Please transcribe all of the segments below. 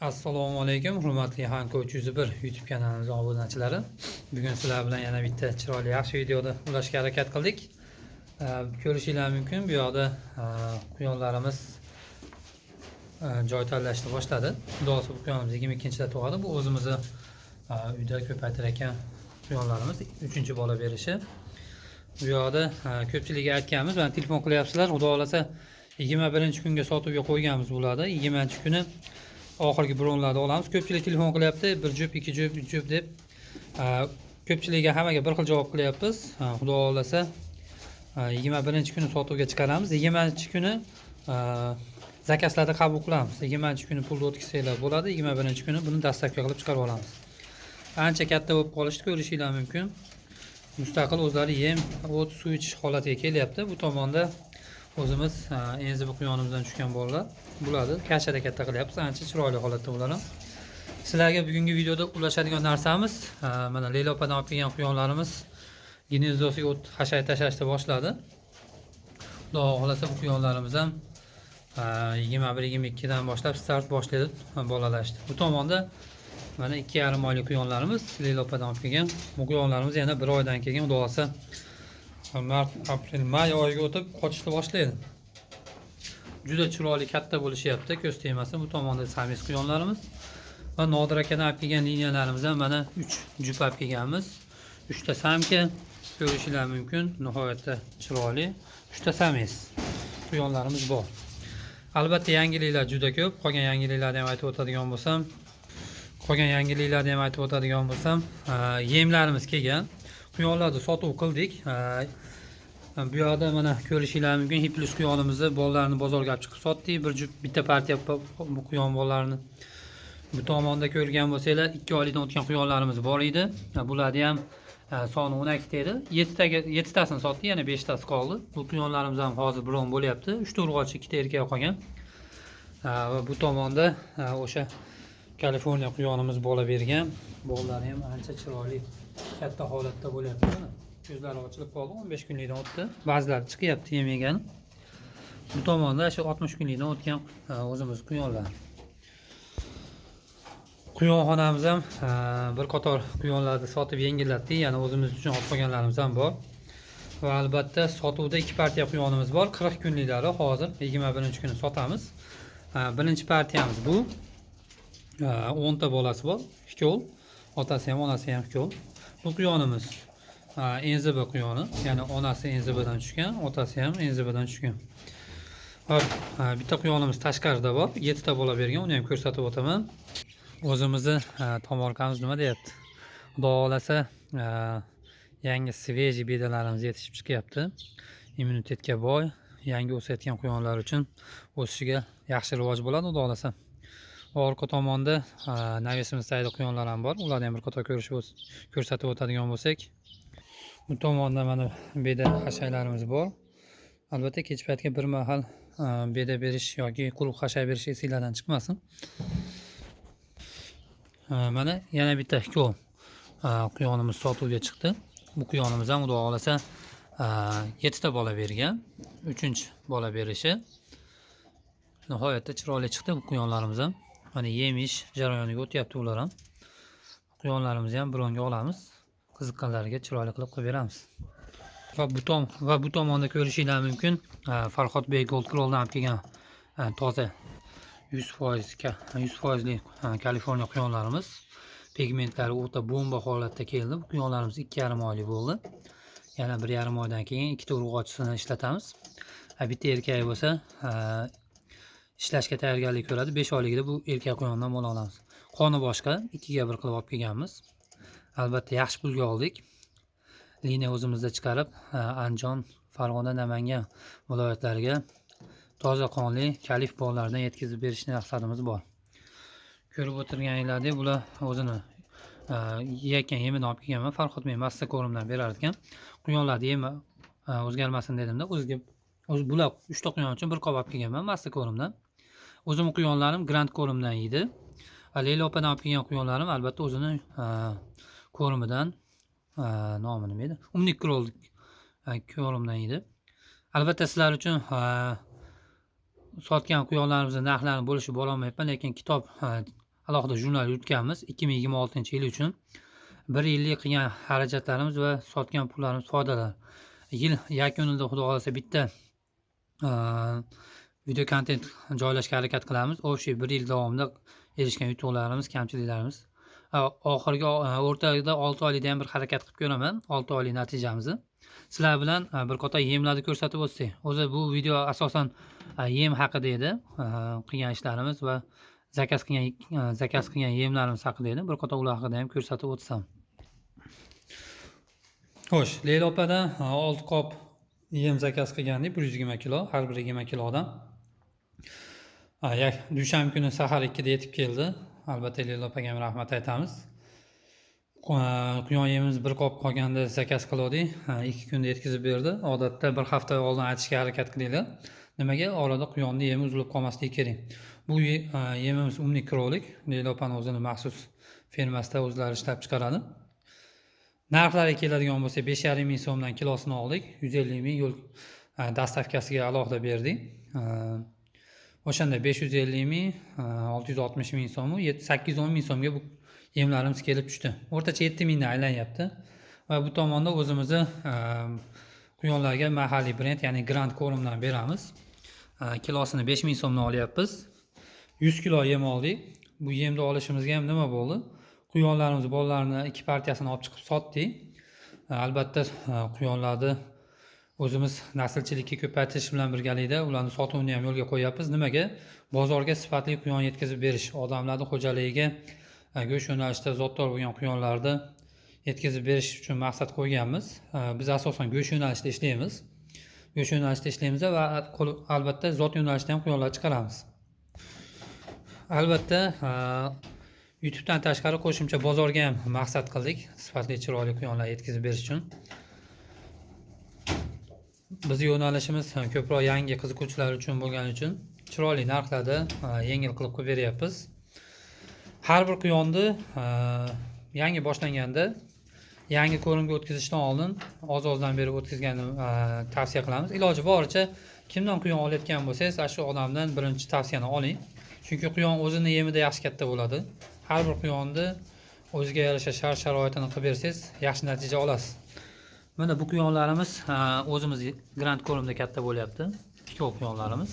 Assalomu alaykum, hurmatli Hanko 301 YouTube kanalimiz obunachilari. Bugun sizlar bilan yana bitta chiroyli yaxshi videoda ulashga harakat qildik. Ko'rishingiz mumkin, bu yoqda quyonlarimiz joy tanlashni boshladi. Xudosi bu quyonimiz 22-da tug'adi. Bu o'zimizni uyda ko'paytirayotgan quyonlarimiz 3-bola berishi. Bu yoqda ko'pchilikga aytganmiz, mana telefon qilyapsizlar. Xudo xolasa 21-kunga sotuvga qo'yganmiz bo'ladi. 20-kuni oxirgi bronlarni olamiz. Ko'pchilik telefon qilyapti, 1 jup, 2 jup, 3 jup deb. Ko'pchilikga hammaga bir xil javob qilyapmiz. Xudo xolasa 21-kuni sotuvga chiqaramiz. 20-kuni zakazlarni qabul qilamiz. 20-kuni pulni o'tkazsanglar bo'ladi. 21-kuni buni dastavka qilib chiqarib olamiz. Ancha katta bo'lib qolishni ko'rishingiz mumkin. Mustaqil o'zlari yem, o't, suv ichish holatiga kelyapti. Bu tomonda o'zimiz enzi bir quyonimizdan tushgan bolalar bo'ladi. Kashada katta qilyapmiz. Ancha chiroyli holatda bo'ladi. Sizlarga bugungi videoda ulashadigan narsamiz mana Leyla opadan olib kelgan quyonlarimiz gnezdosiga o't hashay tashlashni boshladi. Xudo xolasa bu quyonlarimiz ham 21-22 dan boshlab start boshlaydi bolalashdi. Bu tomonda mana 2,5 oylik quyonlarimiz Leyla opadan olib kelgan. Bu quyonlarimiz yana 1 oydan keyin xudo xolasa mart, aprel, may oyiga o'tib qochishni boshlaydi. Juda chiroyli katta bo'lishyapti, ko'z tegmasin. Bu tomonda samis quyonlarimiz va Nodir akadan olib kelgan liniyalarimiz ham mana 3 jup olib kelganmiz. 3 ta samka ko'rishingiz mumkin. Nihoyatda chiroyli 3 ta samis quyonlarimiz bor. Albatta yangiliklar juda ko'p. Qolgan yangiliklarni ham aytib o'tadigan bo'lsam, yemlarimiz kelgan. Quyonlarni sotuv qildik. Bu yoqda mana ko'rishingiz mumkin, Hiplus quyonimizni bolalarni bozorga olib chiqib sotdik. Bir jup bitta partiya bu quyon bolalarini. Bu tomonda ko'rgan bo'lsanglar, 2 oylikdan o'tgan quyonlarimiz bor edi. Bularni ham soni 12 ta edi. 7 tasini sotdik, yana 5 tasi qoldi. Bu quyonlarimiz ham hozir biron bo'lyapti. 3 ta urg'ochi, 2 ta erkak qolgan. Va bu tomonda o'sha Kaliforniya quyonimiz bola bergan. Bolalari ham ancha chiroyli, katta holatda bo'lyapti. Ko'zlari ochilib qoldi, 15 kunlikdan o'tdi. Ba'zilari chiqyapti yem yegan. Bu tomonda shu 60 kunlikdan o'tgan o'zimiz quyonlar. Quyonxonamiz ham bir qator quyonlarni sotib yengillatdik. Yana o'zimiz uchun olib qolganlarimiz ham bor. Va albatta sotuvda 2 partiya quyonimiz bor. 40 kunliklari hozir 21-kuni sotamiz. Birinchi partiyamiz bu. 10 ta bolasi bor. Ikov. Otasi ham, onasi ham ikov. Bu quyonimiz NZB quyoni, ya'ni onasi NZBdan tushgan, otasi ham NZBdan tushgan. Hop, bitta quyonimiz tashqarida bor, 7 ta bola bergan, uni ham ko'rsatib o'taman. O'zimizni tomorqamiz nima deyapti? Xudo xolasa yangi sveji bedalarimiz yetishib chiqyapti. Immunitetga boy, yangi o'sayotgan quyonlar uchun o'sishiga yaxshi rivoj bo'ladi, xudo xolasa. Orqa tomonda navesimizda quyonlar ham bor. Ularni ham bir qator ko'rsatib o'tadigan bo'lsak, bu tomonda mana beda hashaylarimiz bor. Albatta kech paytga bir mahal beda berish yoki quruq hashay berish esinglardan chiqmasin. Mana yana bitta ikov quyonimiz sotuvga chiqdi. Bu quyonimiz ham xudo xolasa 7 ta bola bergan. 3-bola berishi. Nihoyatda chiroyli chiqdi bu quyonlarimiz ham. Mana yemish jarayoniga o'tyapti ular ham. Quyonlarimizni ham bironga olamiz. Qiziqqanlarga chiroyli qilib beramiz. Va bu tomonda ko'rishingiz mumkin, Farhod Bey Gold Crawldan olib kelgan toza 100% Kaliforniya quyonlarimiz. Pigmentlari o'ta bomba holatda keldi. Bu quyonlarimiz 2,5 oylik bo'ldi. Yana 1,5 oydan keyin 2 ta urg'ochisini ishlatamiz. Bitta erkak bo'lsa ishlashga tayyorgarlik ko'radi. 5 oyligida bu erkak quyondan bola olamiz. Qoni boshqa 2 ga 1 qilib olib kelganmiz. Albatta yaxshi pulga oldik. Liniya o'zimizda chiqarib, Andijon, Farg'ona, Namangan viloyatlariga toza qonli kalif bolalardan yetkazib berishni maqsadimiz bor. Ko'rib o'tirganinglardek, bular o'zini yeyotgan yemini olib kelganman. Farhod men massa ko'rimdan berar ekan. Quyonlarni yemi o'zgarmasin dedimda, bular 3 ta quyon uchun bir qop olib kelganman massa ko'rimdan. O'zim quyonlarim Grand ko'rimdan yeydi. Leyla opadan olib kelgan quyonlarim albatta o'zini ko'rimidan nomi nima edi? Umnik Crawl'dik ko'rimdan yeydi. Albatta sizlar uchun sotgan quyonlarimizning narxlarini bo'lishib olmayapman, lekin kitob alohida jurnal yuritganmiz 2026-yil uchun. 1 yillik qilgan xarajatlarimiz va sotgan pullarimiz foydalar. Yil yakunida xudo xolasa bitta video kontent joylashga harakat qilamiz. O'sha 1 yil davomida erishgan yutuqlarimiz, kamchiliklarimiz. Oxirgi o'rtada 6 oylikda ham bir harakat qilib ko'raman, 6 oylik natijamizni. Sizlar bilan bir qator yemlarni ko'rsatib o'tsak. O'zi bu video asosan yem haqida edi, qilgan ishlarimiz va zakaz qilgan yemlarimiz haqida edi. Bir qator ular haqida ham ko'rsatib o'tsam. Xo'sh, Leyla opadan 6 qop yem zakaz qilgandik, 120 kilo, har biri 20 kilodan. Dushanba kuni sahar 2 da yetib keldi. Albatta Leyla opaga ham rahmat aytamiz. Quyon yemimiz bir qop qolganda zakaz qildik. 2 kunda yetkazib berdi. Odatda bir hafta oldin aytishga harakat qilinglar. Nimaga? Orada quyonni yemi uzilib qolmasligi kerak. Bu yemimiz umnik krolik. Leyla opaning o'zining maxsus fermasida o'zlari ishlab chiqaradi. Narxlariga keladigan bo'lsa 5,5 ming so'mdan kilosini oldik. 150 ming yo'l dastavkasiga alohida berdik. O'shanda 550 ming, 660 ming so'm, 810 ming so'mga bu yemlarimiz kelib tushdi. O'rtacha 7 mingdan aylanyapti. Va bu tomonda o'zimizni quyonlarga mahalliy brend, ya'ni Grand Korumdan beramiz. Kilosini 5 ming so'mdan olyapmiz. 100 kilo yem oldik. Bu yemni olishimizga ham nima bo'ldi? Quyonlarimiz bolalarini 2 partiyasini olib chiqib sotdik. Albatta quyonlarni o'zimiz naslchilikka ko'paytirish bilan birgalikda ularni sotuvini ham yo'lga qo'yapmiz. Nimaga? Bozorga sifatli quyon yetkazib berish, odamlarning xo'jaligiga go'sht yo'nalishida zotdor bo'lgan quyonlarni yetkazib berish uchun maqsad qo'yganmiz. Biz asosan go'sht yo'nalishida ishlaymiz. Go'sht yo'nalishida ishlaymiz va albatta zot yo'nalishida ham quyonlar chiqaramiz. Albatta YouTubedan tashqari qo'shimcha bozorga ham maqsad qildik, sifatli chiroyli quyonlar yetkazib berish uchun. Bizning yo'nalishimiz ko'proq yangi qiziquvchilar uchun bo'lgani uchun chiroyli narxlarda yengil qilib qo'yib beryapmiz. Har bir quyonni yangi boshlanganda yangi ko'rimga o'tkazishdan oldin oz-ozdan berib o'tkazganni tavsiya qilamiz. Iloji boricha kimdan quyon olayotgan bo'lsangiz, shu odamdan birinchi tavsiyani oling. Chunki quyon o'zining yemida yaxshi katta bo'ladi. Har bir quyonni o'ziga yarasha shart-sharoitini qilib bersangiz, yaxshi natija olasiz. Mana bu quyonlarimiz o'zimiz Grand Korumda katta bo'lyapti. Ikkov quyonlarimiz.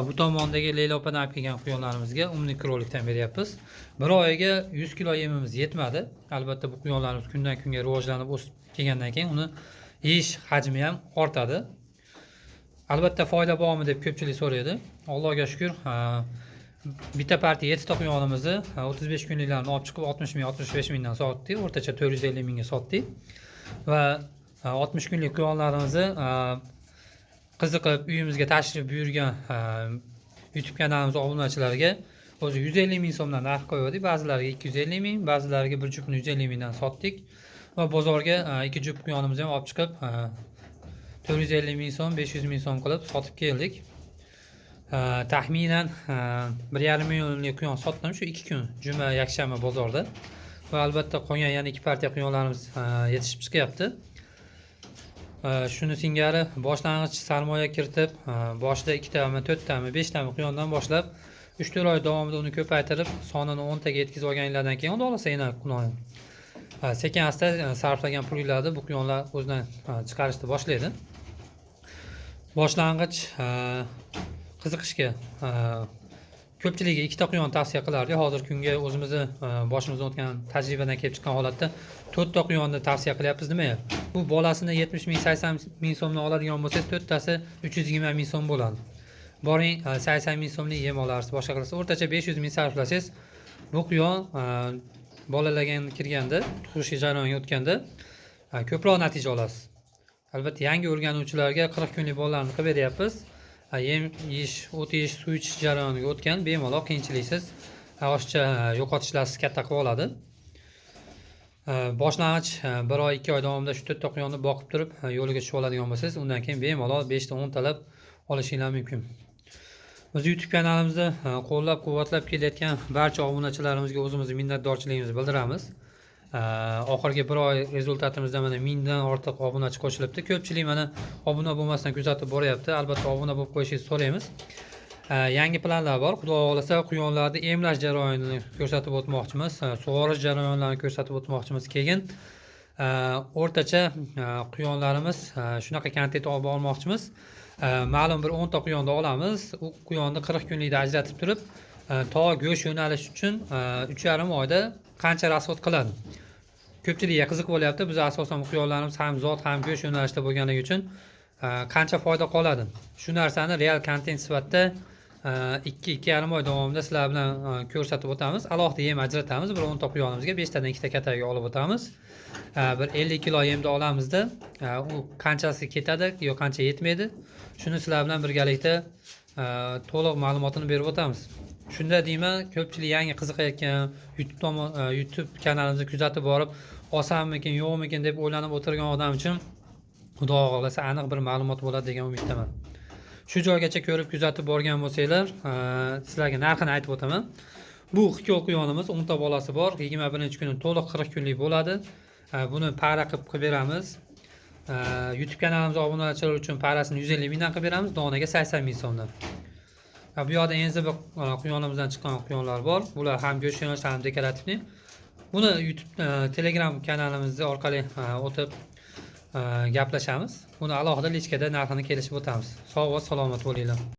Bu tomondagi Leyla opadan olib kelgan quyonlarimizga umnik krolikdan beryapmiz. Bir oyiga 100 kilo yemimiz yetmadi. Albatta bu quyonlarimiz kundan kunga rivojlanib o'sib kelgandan keyin uni yeyish hajmi ham ortadi. Albatta foyda bormi deb ko'pchilik so'raydi. Allohga shukr, bitta partiya 7 ta quyonimizni 35 kunliklarni olib chiqib 60 ming, 65 mingdan sotdik. O'rtacha 450 mingga sotdik. Va 60 kunlik quyonlarimizni qiziqib uyimizga tashrif buyurgan YouTube kanalimiz obunachilariga o'zi 150 ming so'mdan narx qo'ydik. Ba'zilariga 250 ming, ba'zilariga bir juftni 150 mingdan sotdik va bozorga 2 juft quyonimizni ham olib chiqib 450 ming so'm, 500 ming so'm qilib sotib keldik. Taxminan 1,5 millionlik quyon sotdim shu 2 kun, juma, yakshanba bozorda. Va albatta qolgan yana 2 partiya quyonlarimiz yetishib chiqyapti. Shuni singari boshlang'ich sarmoya kiritib, boshida 2 tami, 4 tami, 5 tami quyondan boshlab 3-4 oy davomida uni ko'paytirib, sonini 10 taga yetkazib olganlardan keyin xudo xolasa yana quyon sekin asta sarflagan pulinglarni bu quyonlar o'zidan chiqarishni boshlaydi. Boshlang'ich qiziqishga ko'pchiligiga 2 ta quyon tavsiya qilardi. Hozirgi kunga o'zimizni boshimizdan o'tgan tajribadan kelib chiqqan holatda 4 ta quyonni tavsiya qilyapmiz. Nima? Bu bolasini 70 ming, 80 ming so'mdan oladigan bo'lsangiz, 4 tasi 320 ming so'm bo'ladi. Boring 80 ming so'mlik yem olarsiz, boshqa qilasiz. O'rtacha 500 ming sarflasangiz, bu quyon bolalarga kirganda, tug'ish jarayoniga o'tganda ko'proq natija olasiz. Albatta yangi o'rganuvchilarga 40 kunlik bolalarni qilib beryapmiz. Yem yeyish, o't yeyish, suv ichish jarayoniga o'tgan bemalol qiyinchiliksiz oshiqcha yo'qotishlarsiz katta qilib oladi. Boshlang'ich 1 oy, 2 oy davomida shu 4 ta quyonni boqib turib yo'liga tushib oladigan bo'lsangiz, undan keyin bemalol 5 ta 10 talab olishingiz mumkin. Biz YouTube kanalimizda qo'llab-quvvatlab kelayotgan barcha obunachilarimizga o'zimizning minnatdorchiligimizni bildiramiz. Oxirgi 1 oy rezultatimizda mana 1000 dan ortiq obunachi qo'shilibdi. Ko'pchilik mana obuna bo'lmasdan kuzatib boryapti. Albatta obuna bo'lib qo'yishingizni so'raymiz. Yangi planlar bor. Xudo xohlasa quyonlarni emlash jarayonini ko'rsatib o'tmoqchimiz, sug'orish jarayonlarini ko'rsatib o'tmoqchimiz. Keyin o'rtacha quyonlarimiz shunaqa kontent olib olmoqchimiz. Ma'lum bir 10 ta quyonni olamiz. U quyonni 40 kunlikda ajratib turib, to go'sht yo'nalish uchun 3,5 oyda qancha rasxod qiladi. Ko'pchilikga qiziq bo'lyapti. Biz asosan quyonlarimiz ham zot ham go'sht yo'nalishida bo'lganligi uchun qancha foyda qoladi. Shu narsani real kontent sifatida 2-2,5 oy davomida sizlar bilan ko'rsatib o'tamiz. Alohida yem ajratamiz. Bir 10 ta quyonimizga 5 tadan 2 ta kattaga olib o'tamiz. Bir 50 kilo yemni olamizda, u qanchasi ketadi yo qancha yetmaydi, shuni sizlar bilan birgalikda to'liq ma'lumotini berib o'tamiz. Shunda deyman, ko'pchilik yangi qiziqayotgan YouTube kanalimizni kuzatib borib, osanmikin, yo'qmikin deb o'ylanib o'tirgan odam uchun Xudo xohlasa aniq bir ma'lumot bo'ladi degan umiddaman. Shu joygacha ko'rib kuzatib borgan bo'lsanglar, sizlarga narxini aytib o'taman. Bu xikol quyonimiz 10 ta bolasi bor. 21-kuni to'liq 40 kunlik bo'ladi. Buni para qilib beramiz. YouTube kanalimizga obunachilar uchun parasini 150 mingdan qilib beramiz, donaga 80 ming so'mdan. Bu yerda endi bir quyonimizdan chiqqan quyonlar bor. Bular ham go'sht yo'nalish, ham dekorativni. Buni YouTube Telegram kanalimiz orqali o'tib gaplashamiz. Buni alohida lichkada narxini kelishib o'tamiz. Sog' va salomat bo'linglar.